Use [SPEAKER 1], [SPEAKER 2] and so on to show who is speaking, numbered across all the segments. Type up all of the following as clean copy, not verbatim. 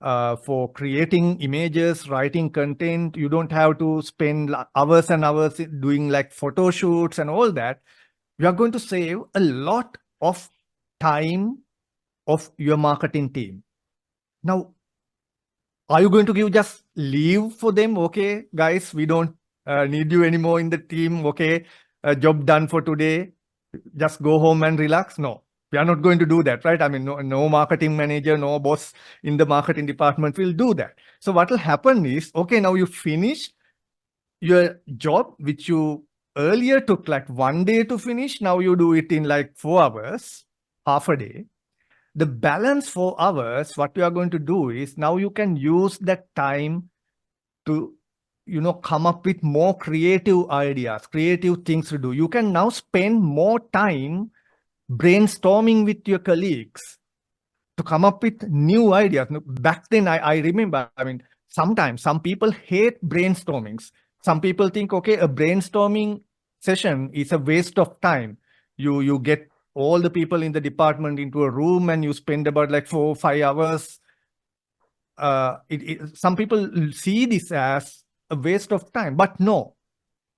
[SPEAKER 1] for creating images, writing content. You don't have to spend hours and hours doing like photo shoots and all that. You are going to save a lot of time of your marketing team. Now, are you going to give just leave for them? Okay, guys, we don't need you anymore in the team. Okay, job done for today. Just go home and relax. No, we are not going to do that, right? I mean, no marketing manager, no boss in the marketing department will do that. So what will happen is, okay, now you finish your job, which you earlier took like 1 day to finish. Now you do it in like 4 hours, half a day. The balance 4 hours, what you are going to do is now you can use that time to, come up with more creative ideas, creative things to do. You can now spend more time brainstorming with your colleagues to come up with new ideas. Back then, I remember, I mean, sometimes some people hate brainstormings. Some people think, okay, a brainstorming session is a waste of time. You get all the people in the department into a room and you spend about like 4 or 5 hours. Some people see this as a waste of time, but no.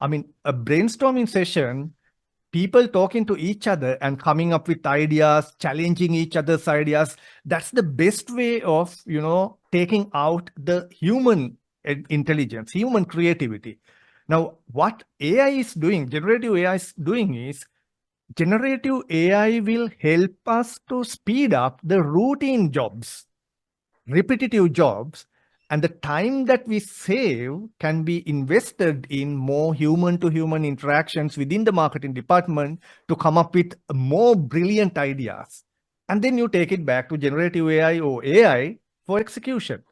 [SPEAKER 1] I mean, a brainstorming session, people talking to each other and coming up with ideas, challenging each other's ideas, that's the best way of, taking out the human intelligence, human creativity. Now, what AI is doing, generative AI is doing is, generative AI will help us to speed up the routine jobs, repetitive jobs, and the time that we save can be invested in more human-to-human interactions within the marketing department to come up with more brilliant ideas. And then you take it back to generative AI or AI for execution.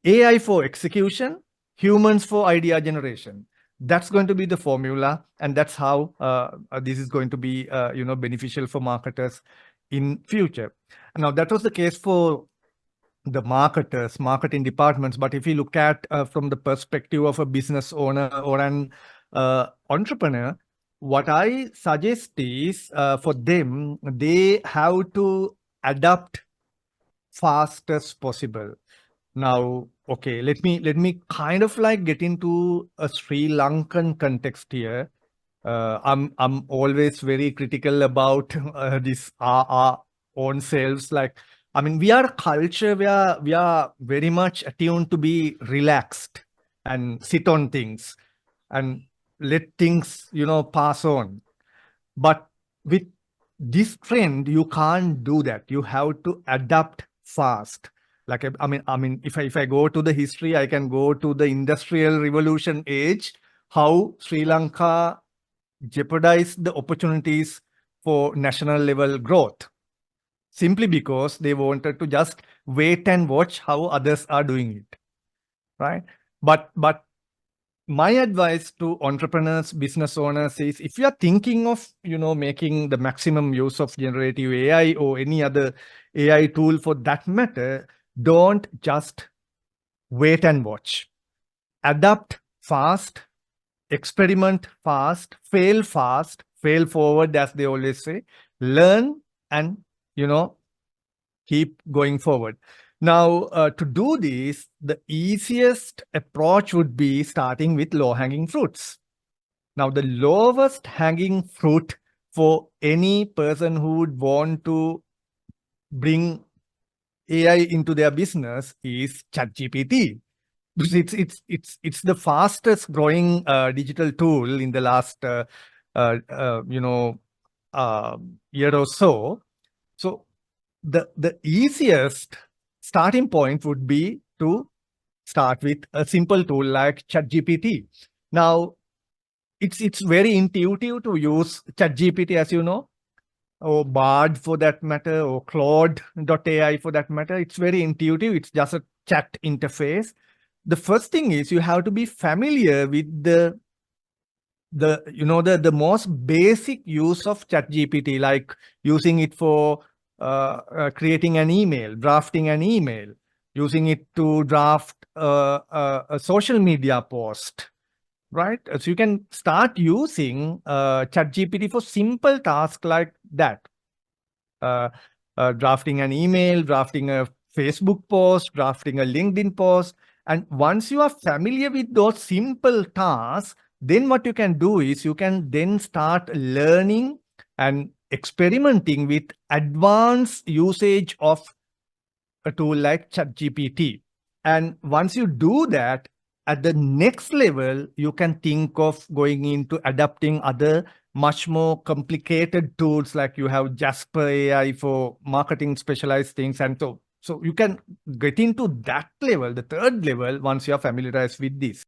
[SPEAKER 1] AI for execution, humans for idea generation. That's going to be the formula, and that's how this is going to be, beneficial for marketers in future. Now, that was the case for the marketers, marketing departments. But if you look at from the perspective of a business owner or an entrepreneur, what I suggest is for them, they have to adapt fast as possible. Now, okay, let me kind of like get into a Sri Lankan context here. I'm always very critical about this our own selves. Like, I mean, we are a culture where we are very much attuned to be relaxed and sit on things and let things, pass on. But with this trend, you can't do that. You have to adapt fast. Like, I mean, if I go to the history, I can go to the Industrial Revolution age, how Sri Lanka jeopardized the opportunities for national level growth, simply because they wanted to just wait and watch how others are doing it, right? But my advice to entrepreneurs, business owners is, if you are thinking of, making the maximum use of generative AI or any other AI tool for that matter, don't just wait and watch. Adapt fast, experiment fast, fail forward, as they always say, learn and, keep going forward. Now, to do this, the easiest approach would be starting with low-hanging fruits. Now, the lowest hanging fruit for any person who would want to bring AI into their business is Chat GPT. It's the fastest growing digital tool in the last year or so. So the easiest starting point would be to start with a simple tool like Chat GPT. Now, it's very intuitive to use Chat GPT, as you know, or Bard for that matter, or Claude.ai for that matter. It's very intuitive. It's just a chat interface. The first thing is you have to be familiar with the most basic use of Chat GPT, like using it for creating an email, drafting an email, using it to draft a social media post, right? So you can start using Chat GPT for simple tasks like that. Drafting an email, drafting a Facebook post, drafting a LinkedIn post. And once you are familiar with those simple tasks, then what you can do is you can then start learning and experimenting with advanced usage of a tool like Chat GPT. And once you do that, at the next level, you can think of going into adapting other much more complicated tools like you have Jasper AI for marketing specialized things. And so you can get into that level, the third level, once you are familiarized with this.